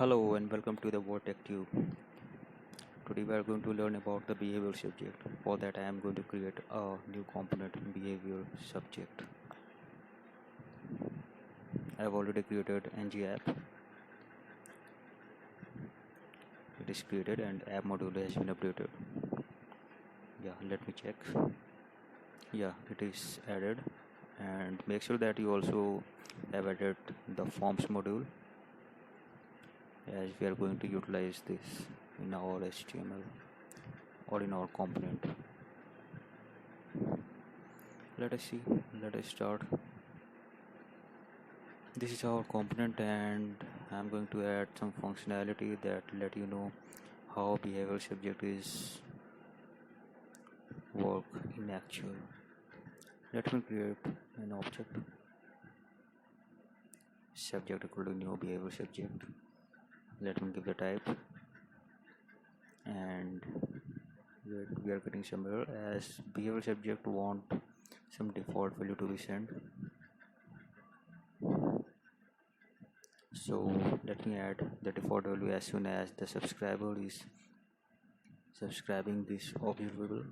Hello and welcome to the Vortex Tube. Today we are going to learn about the behavior subject. For that I am going to create a new component behavior subject. I have already created ng app. It is created and app module has been updated. Yeah, let me check. Yeah, it is added, and make sure that you also have added the forms module, as we are going to utilize this in our HTML or in our component. Let us see. Let us start. This is our component, and I'm going to add some functionality that let you know how behavior subject is work in actual. Let me create an object subject equal to new behavior subject. Let me give the type, and we are getting some error as behavior subject want some default value to be sent. So let me add the default value as soon as the subscriber is subscribing this observable.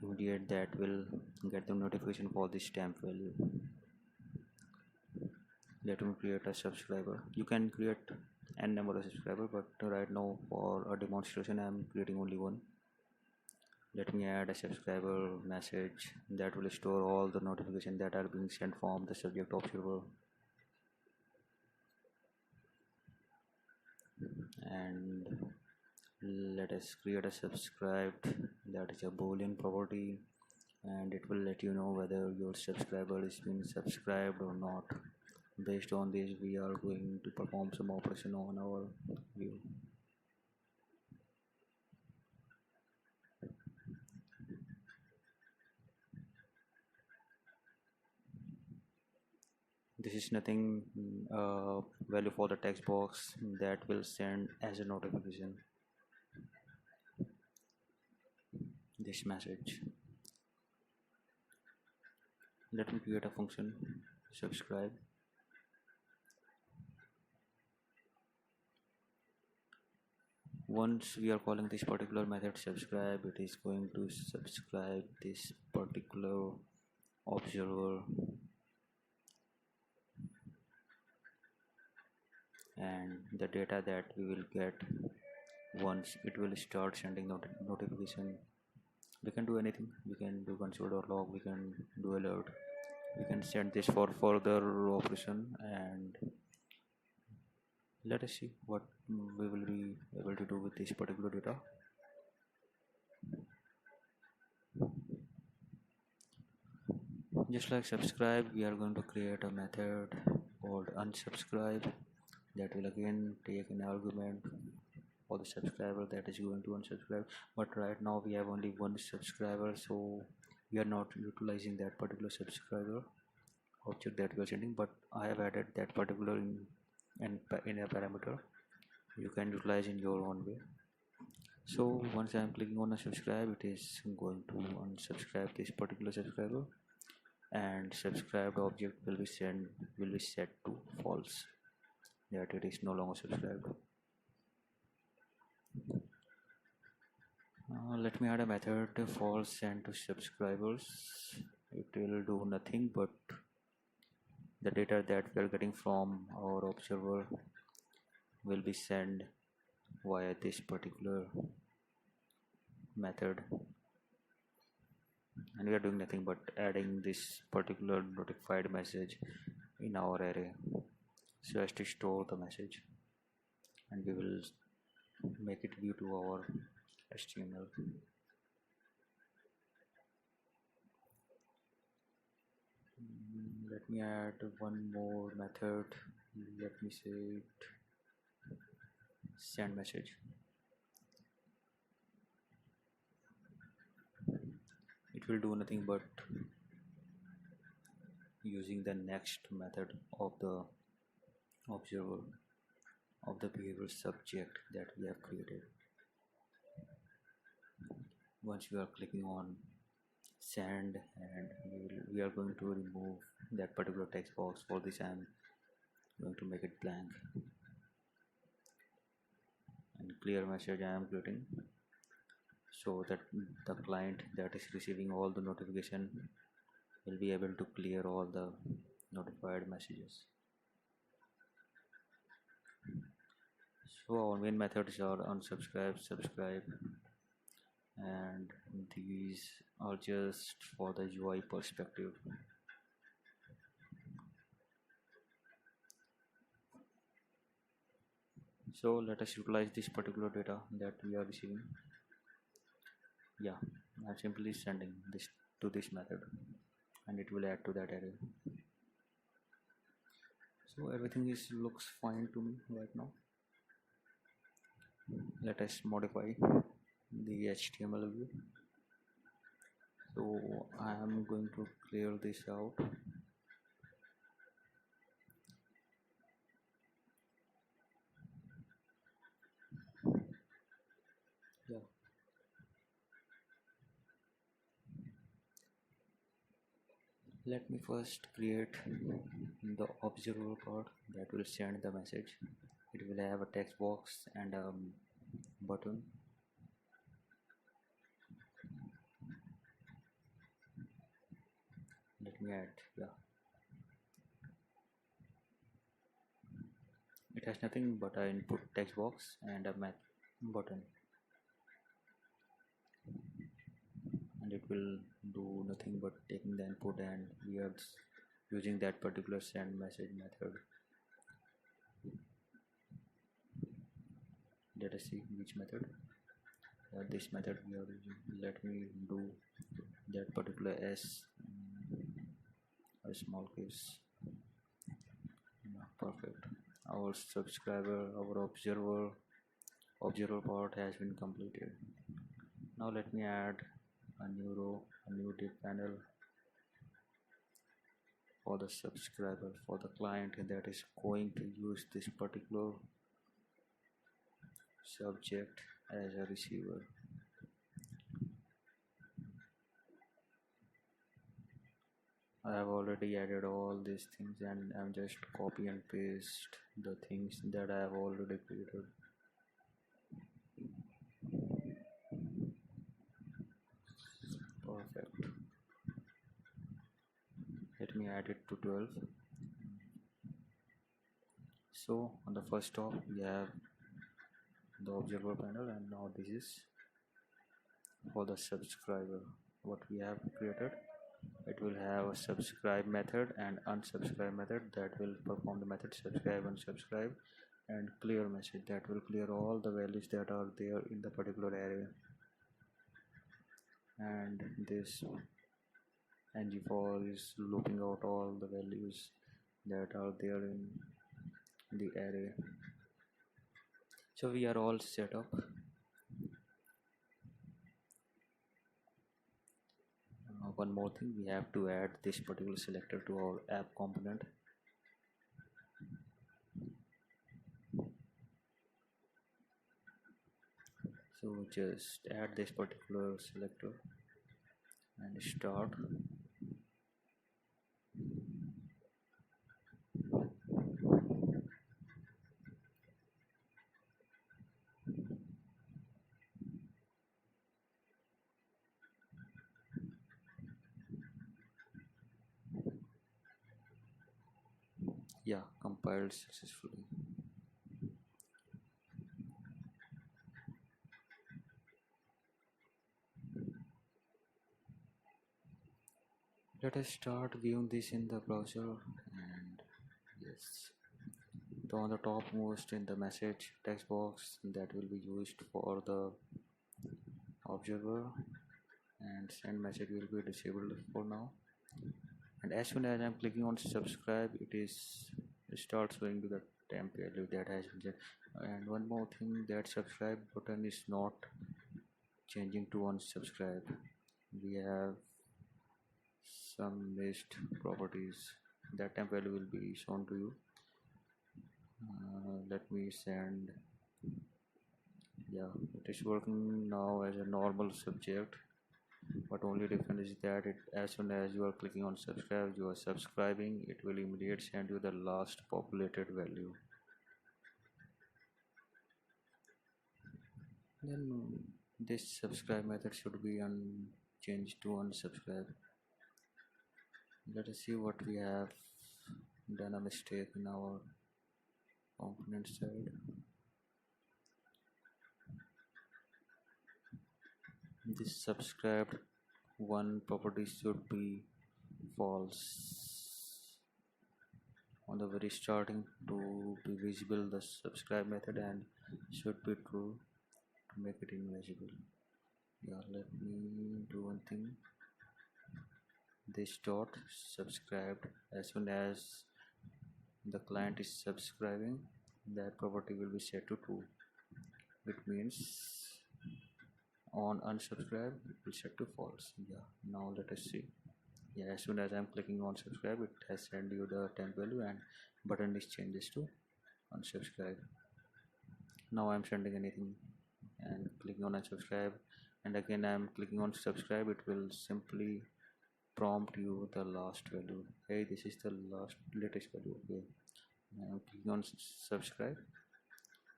Immediate that will get the notification for this stamp value. Let me create a subscriber. You can create n number of subscriber, but right now for a demonstration I am creating only one. Let me add a subscriber message that will store all the notifications that are being sent from the subject observer. And let us create a subscribed, that is a boolean property, and it will let you know whether your subscriber is being subscribed or not. Based on this we are going to perform some operation on our view. This is nothing value for the text box that will send as a notification this message. Let me create a function subscribe. Once we are calling this particular method subscribe, it is going to subscribe this particular observer, and the data that we will get once it will start sending notification. We can do anything. We can do console.log, we can do alert, we can send this for further operation, and let us see what we will be able to do with this particular data. Just like subscribe, we are going to create a method called unsubscribe that will again take an argument for the subscriber that is going to unsubscribe. But right now we have only one subscriber, so we are not utilizing that particular subscriber object that we are sending, but I have added that particular in a parameter. You can utilize in your own way. So once I am clicking on a subscribe, it is going to unsubscribe this particular subscriber, and subscribed object will be set to false, that it is no longer subscribed. Let me add a method false send to subscribers. It will do nothing but the data that we are getting from our observer will be sent via this particular method, and we are doing nothing but adding this particular notified message in our array so as to store the message, and we will make it view to our HTML. Let me add one more method. Let me say it send message. It will do nothing but using the next method of the observer of the behavior subject that we have created. Once we are clicking on send, and we are going to remove that particular text box. For this I am going to make it blank, and clear message I am creating so that the client that is receiving all the notification will be able to clear all the notified messages. So our main methods are unsubscribe, subscribe, and these are just for the UI perspective. So let us utilize this particular data that we are receiving. Yeah, I'm simply sending this to this method and it will add to that array. So everything looks fine to me right now. Let us modify the HTML view. So I am going to clear this out. Yeah. Let me first create the observable part that will send the message. It will have a text box and a button. Let me add, yeah. It has nothing but an input text box and a math button. And it will do nothing but taking the input, and we are using that particular send message method. Let us see which method. This method we are using. Let me do that particular s a small case. Yeah, perfect. Our subscriber, our observer part has been completed. Now let me add a new row, a new div panel for the subscriber, for the client that is going to use this particular subject as a receiver. I have already added all these things and I'm just copy and paste the things that I have already created. Perfect. Let me add it to 12. So on the first top we have the observer panel, and now this is for the subscriber. What we have created, it will have a subscribe method and unsubscribe method that will perform the method subscribe, unsubscribe, and clear message that will clear all the values that are there in the particular array. And this ng4 is looping out all the values that are there in the array. So we are all set up. One more thing, we have to add this particular selector to our app component. So just add this particular selector and start. Yeah, compiled successfully. Let us start viewing this in the browser, and yes, on the topmost in the message text box that will be used for the observer, and send message will be disabled for now. And as soon as I'm clicking on subscribe, it starts showing to the temp value that has been set. And one more thing, that subscribe button is not changing to unsubscribe. We have some missed properties. That temp value will be shown to you. Let me send. Yeah, it is working now as a normal subject. but only difference is that as soon as you are clicking on subscribe, you are subscribing, it will immediately send you the last populated value. Then this subscribe method should be changed to unsubscribe. Let us see what we have done a mistake in our component side. This subscribed one property should be false on the very starting to be visible, the subscribe method, and should be true to make it invisible. Yeah, let me do one thing. This dot subscribed, as soon as the client is subscribing, that property will be set to true. It means on unsubscribe it will set to false. Yeah, now let us see. Yeah, as soon as I'm clicking on subscribe, it has sent you the temp value and button is changes to unsubscribe. Now I'm sending anything and clicking on unsubscribe, and again I'm clicking on subscribe, it will simply prompt you the last value. Hey, this is the latest value. Okay, I'm clicking on subscribe.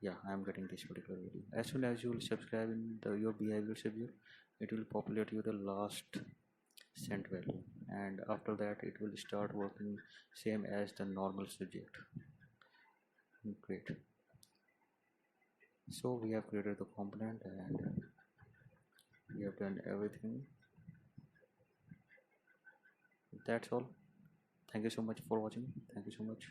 Yeah, I'm getting this particular value. As soon as you will subscribe in your behavioral subject, it will populate you the last sent value, and after that it will start working same as the normal subject. Great. So we have created the component and we have done everything. That's all. Thank you so much for watching. Thank you so much.